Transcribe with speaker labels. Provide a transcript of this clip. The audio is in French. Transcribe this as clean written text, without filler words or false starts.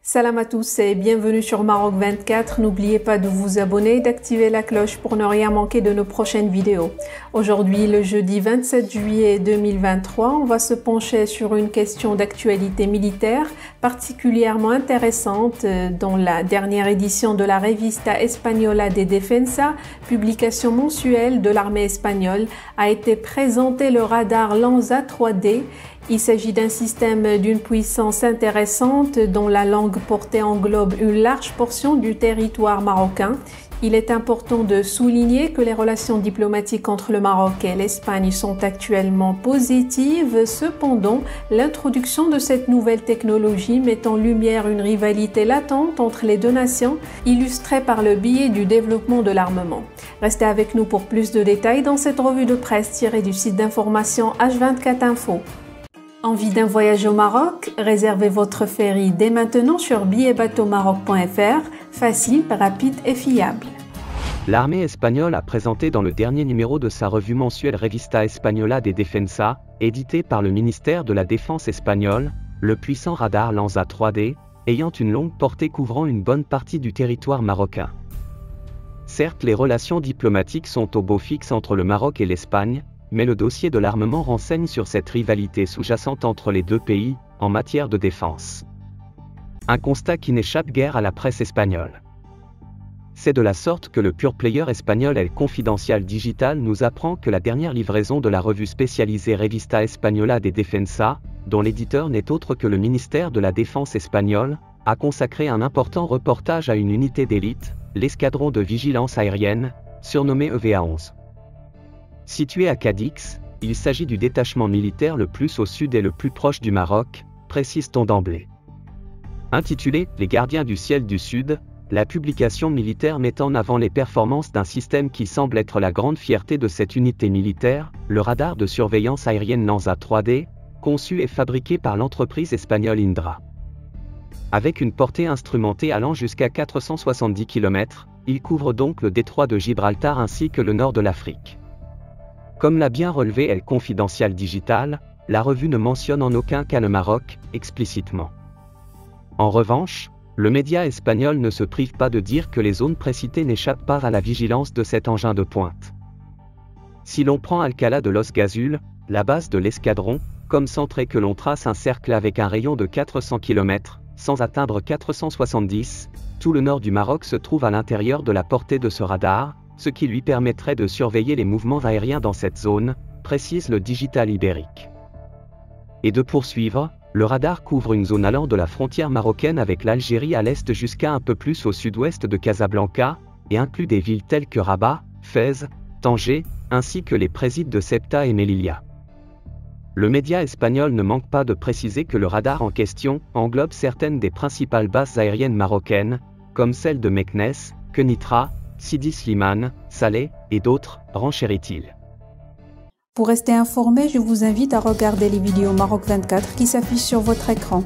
Speaker 1: Salam à tous et bienvenue sur Maroc 24. N'oubliez pas de vous abonner et d'activer la cloche pour ne rien manquer de nos prochaines vidéos. Aujourd'hui, le jeudi 27 juillet 2023, on va se pencher sur une question d'actualité militaire particulièrement intéressante dans la dernière édition de la Revista Española de Defensa, publication mensuelle de l'armée espagnole, a été présenté le radar Lanza 3D. Il s'agit d'un système d'une puissance intéressante dont la langue portée englobe une large portion du territoire marocain. Il est important de souligner que les relations diplomatiques entre le Maroc et l'Espagne sont actuellement positives. Cependant, l'introduction de cette nouvelle technologie met en lumière une rivalité latente entre les deux nations, illustrée par le biais du développement de l'armement. Restez avec nous pour plus de détails dans cette revue de presse tirée du site d'information H24 Info. Envie d'un voyage au Maroc? Réservez votre ferry dès maintenant sur billetbateaumaroc.fr, facile, rapide et fiable.
Speaker 2: L'armée espagnole a présenté dans le dernier numéro de sa revue mensuelle Revista Española de Defensa, édité par le ministère de la Défense espagnol, le puissant radar Lanza 3D, ayant une longue portée couvrant une bonne partie du territoire marocain. Certes, les relations diplomatiques sont au beau fixe entre le Maroc et l'Espagne, mais le dossier de l'armement renseigne sur cette rivalité sous-jacente entre les deux pays, en matière de défense. Un constat qui n'échappe guère à la presse espagnole. C'est de la sorte que le pure player espagnol El Confidencial Digital nous apprend que la dernière livraison de la revue spécialisée Revista Española de Defensa, dont l'éditeur n'est autre que le ministère de la Défense espagnol, a consacré un important reportage à une unité d'élite, l'escadron de vigilance aérienne, surnommé EVA-11. Situé à Cadix, il s'agit du détachement militaire le plus au sud et le plus proche du Maroc, précise-t-on d'emblée. Intitulé « Les gardiens du ciel du Sud », la publication militaire met en avant les performances d'un système qui semble être la grande fierté de cette unité militaire, le radar de surveillance aérienne Lanza 3D, conçu et fabriqué par l'entreprise espagnole Indra. Avec une portée instrumentée allant jusqu'à 470 km, il couvre donc le détroit de Gibraltar ainsi que le nord de l'Afrique. Comme l'a bien relevé El Confidencial Digital, la revue ne mentionne en aucun cas le Maroc, explicitement. En revanche, le média espagnol ne se prive pas de dire que les zones précitées n'échappent pas à la vigilance de cet engin de pointe. Si l'on prend Alcalá de los Gazul, la base de l'escadron, comme centré que l'on trace un cercle avec un rayon de 400 km, sans atteindre 470, tout le nord du Maroc se trouve à l'intérieur de la portée de ce radar, ce qui lui permettrait de surveiller les mouvements aériens dans cette zone, précise le Digital Ibérique. Et de poursuivre, le radar couvre une zone allant de la frontière marocaine avec l'Algérie à l'est jusqu'à un peu plus au sud-ouest de Casablanca, et inclut des villes telles que Rabat, Fès, Tanger, ainsi que les présides de Ceuta et Melilla. Le média espagnol ne manque pas de préciser que le radar en question englobe certaines des principales bases aériennes marocaines, comme celles de Meknes, Kenitra, Sidi Slimane, Salé, et d'autres, renchérit-il.
Speaker 1: Pour rester informé, je vous invite à regarder les vidéos Maroc 24 qui s'affichent sur votre écran.